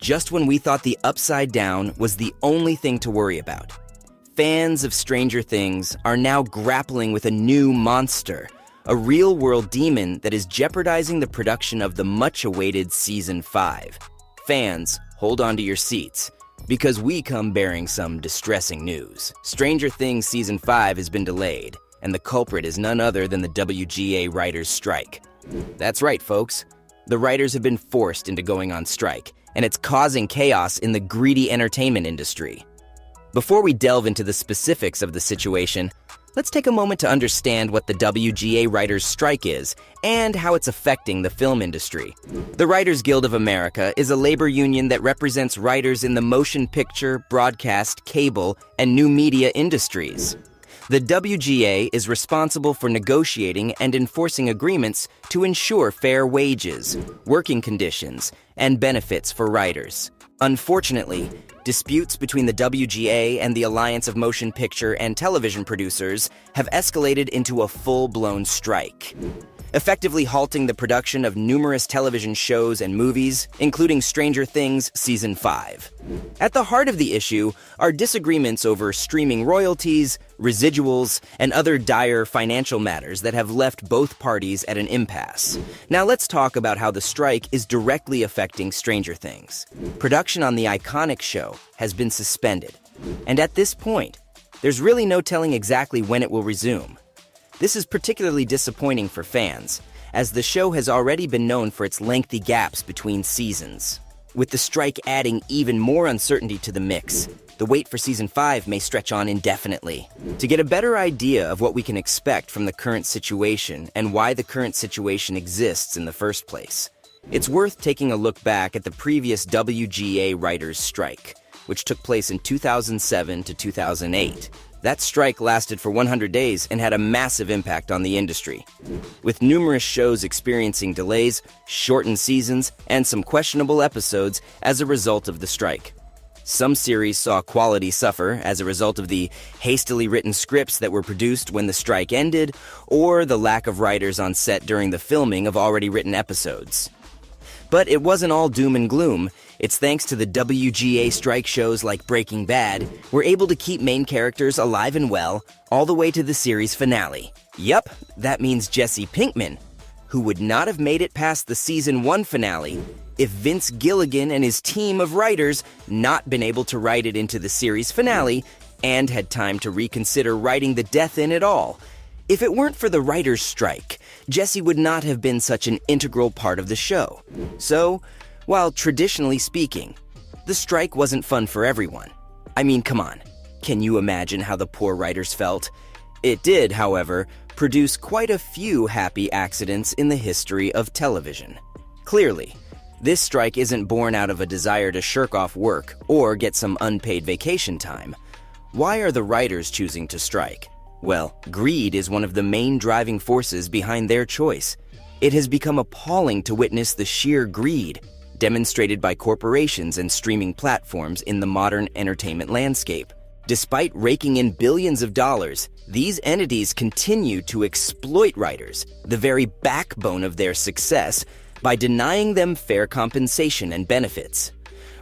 just when we thought the upside down was the only thing to worry about. Fans of Stranger Things are now grappling with a new monster, a real-world demon that is jeopardizing the production of the much-awaited Season 5. Fans, hold on to your seats, because we come bearing some distressing news. Stranger Things Season 5 has been delayed, and the culprit is none other than the WGA writers' strike. That's right, folks. The writers have been forced into going on strike, and it's causing chaos in the greedy entertainment industry. Before we delve into the specifics of the situation, let's take a moment to understand what the WGA writers' strike is and how it's affecting the film industry. The Writers Guild of America is a labor union that represents writers in the motion picture, broadcast, cable, and new media industries. The WGA is responsible for negotiating and enforcing agreements to ensure fair wages, working conditions, and benefits for writers. Unfortunately, disputes between the WGA and the Alliance of Motion Picture and Television Producers have escalated into a full-blown strike, effectively halting the production of numerous television shows and movies, including Stranger Things Season 5. At the heart of the issue are disagreements over streaming royalties, residuals, and other dire financial matters that have left both parties at an impasse. Now let's talk about how the strike is directly affecting Stranger Things. Production on the iconic show has been suspended, and at this point, there's really no telling exactly when it will resume. This is particularly disappointing for fans, as the show has already been known for its lengthy gaps between seasons. With the strike adding even more uncertainty to the mix, the wait for Season 5 may stretch on indefinitely. To get a better idea of what we can expect from the current situation and why the current situation exists in the first place, it's worth taking a look back at the previous WGA writers' strike, which took place in 2007 to 2008. That strike lasted for 100 days and had a massive impact on the industry, with numerous shows experiencing delays, shortened seasons, and some questionable episodes as a result of the strike. Some series saw quality suffer as a result of the hastily written scripts that were produced when the strike ended, or the lack of writers on set during the filming of already written episodes. But it wasn't all doom and gloom. It's thanks to the WGA strike shows like Breaking Bad, we're able to keep main characters alive and well all the way to the series finale. Yup, that means Jesse Pinkman, who would not have made it past the Season 1 finale if Vince Gilligan and his team of writers not been able to write it into the series finale and had time to reconsider writing the death in at all. If it weren't for the writers' strike, Jesse would not have been such an integral part of the show. So, while traditionally speaking, the strike wasn't fun for everyone. I mean, come on. Can you imagine how the poor writers felt? It did, however, produce quite a few happy accidents in the history of television. Clearly, this strike isn't born out of a desire to shirk off work or get some unpaid vacation time. Why are the writers choosing to strike? Well, greed is one of the main driving forces behind their choice. It has become appalling to witness the sheer greed demonstrated by corporations and streaming platforms in the modern entertainment landscape. Despite raking in billions of dollars, these entities continue to exploit writers, the very backbone of their success, by denying them fair compensation and benefits.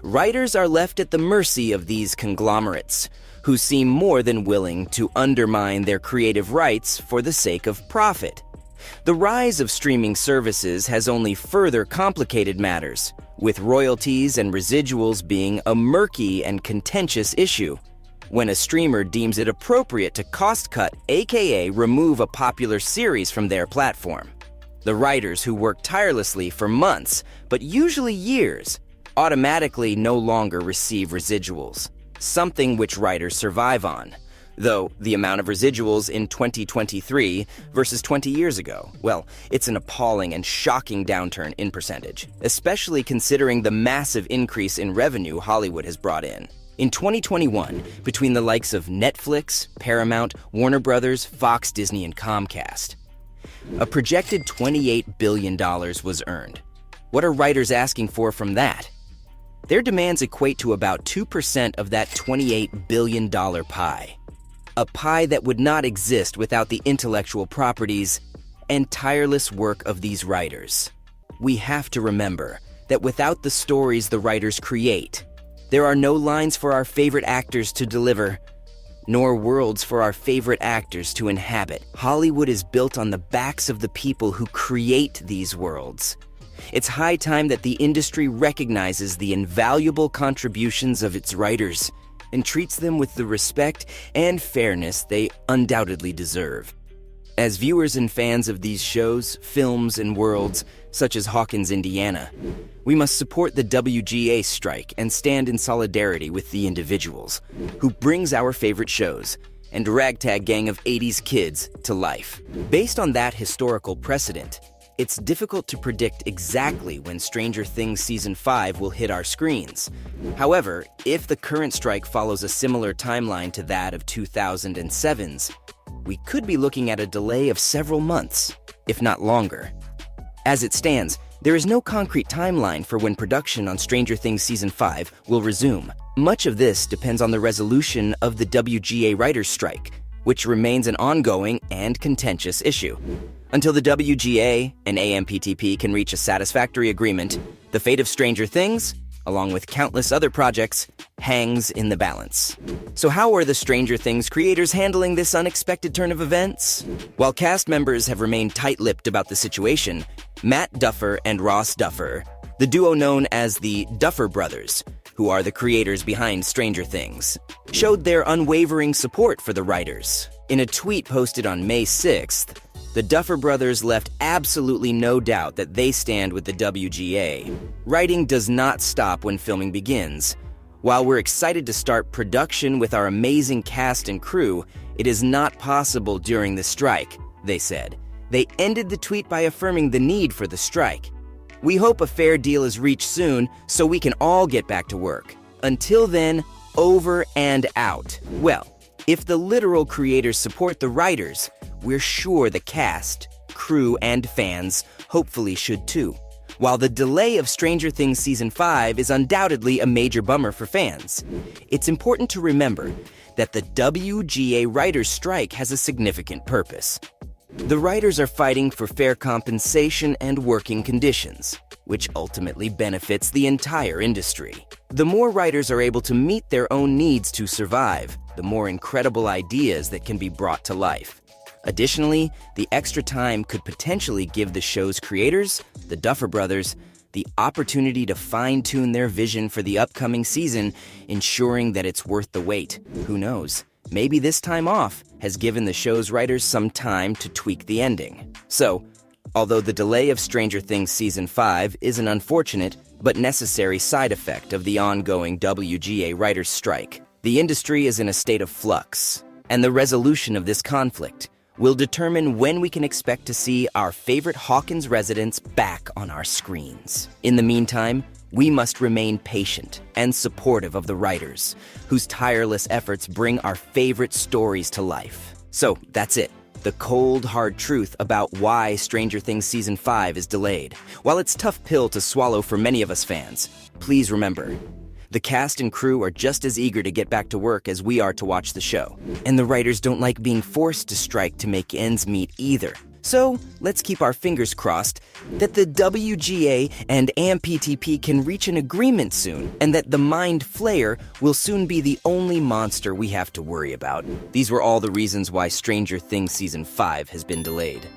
Writers are left at the mercy of these conglomerates, who seem more than willing to undermine their creative rights for the sake of profit. The rise of streaming services has only further complicated matters, with royalties and residuals being a murky and contentious issue. When a streamer deems it appropriate to cost-cut, aka remove a popular series from their platform, the writers who work tirelessly for months, but usually years, automatically no longer receive residuals, something which writers survive on. Though the amount of residuals in 2023 versus 20 years ago, well, it's an appalling and shocking downturn in percentage, especially considering the massive increase in revenue Hollywood has brought in. In 2021, between the likes of Netflix, Paramount, Warner Brothers, Fox, Disney, and Comcast, a projected $28 billion was earned. What are writers asking for from that? Their demands equate to about 2% of that $28 billion pie. A pie that would not exist without the intellectual properties and tireless work of these writers. We have to remember that without the stories the writers create, there are no lines for our favorite actors to deliver, nor worlds for our favorite actors to inhabit. Hollywood is built on the backs of the people who create these worlds. It's high time that the industry recognizes the invaluable contributions of its writers and treats them with the respect and fairness they undoubtedly deserve. As viewers and fans of these shows, films, and worlds, such as Hawkins, Indiana, we must support the WGA strike and stand in solidarity with the individuals who brings our favorite shows and ragtag gang of 80s kids to life. Based on that historical precedent, it's difficult to predict exactly when Stranger Things Season 5 will hit our screens. However, if the current strike follows a similar timeline to that of 2007's, we could be looking at a delay of several months, if not longer. As it stands, there is no concrete timeline for when production on Stranger Things Season 5 will resume. Much of this depends on the resolution of the WGA writers' strike, which remains an ongoing and contentious issue. Until the WGA and AMPTP can reach a satisfactory agreement, the fate of Stranger Things, along with countless other projects, hangs in the balance. So how are the Stranger Things creators handling this unexpected turn of events? While cast members have remained tight-lipped about the situation, Matt Duffer and Ross Duffer, the duo known as the Duffer Brothers, who are the creators behind Stranger Things, showed their unwavering support for the writers. In a tweet posted on May 6th, the Duffer Brothers left absolutely no doubt that they stand with the WGA. Writing does not stop when filming begins. While we're excited to start production with our amazing cast and crew, it is not possible during the strike, they said. They ended the tweet by affirming the need for the strike. We hope a fair deal is reached soon so we can all get back to work. Until then, over and out. Well, if the literal creators support the writers, we're sure the cast, crew, and fans hopefully should too. While the delay of Stranger Things Season 5 is undoubtedly a major bummer for fans, it's important to remember that the WGA writers' strike has a significant purpose. The writers are fighting for fair compensation and working conditions, which ultimately benefits the entire industry. The more writers are able to meet their own needs to survive, the more incredible ideas that can be brought to life. Additionally, the extra time could potentially give the show's creators, the Duffer Brothers, the opportunity to fine-tune their vision for the upcoming season, ensuring that it's worth the wait. Who knows? Maybe this time off has given the show's writers some time to tweak the ending. So, although the delay of Stranger Things Season 5 is an unfortunate but necessary side effect of the ongoing WGA writers' strike, the industry is in a state of flux, and the resolution of this conflict will determine when we can expect to see our favorite Hawkins residents back on our screens. In the meantime, we must remain patient and supportive of the writers, whose tireless efforts bring our favorite stories to life. So that's it. The cold, hard truth about why Stranger Things Season 5 is delayed. While it's a tough pill to swallow for many of us fans, please remember, the cast and crew are just as eager to get back to work as we are to watch the show. And the writers don't like being forced to strike to make ends meet either. So, let's keep our fingers crossed that the WGA and AMPTP can reach an agreement soon, and that the Mind Flayer will soon be the only monster we have to worry about. These were all the reasons why Stranger Things Season 5 has been delayed.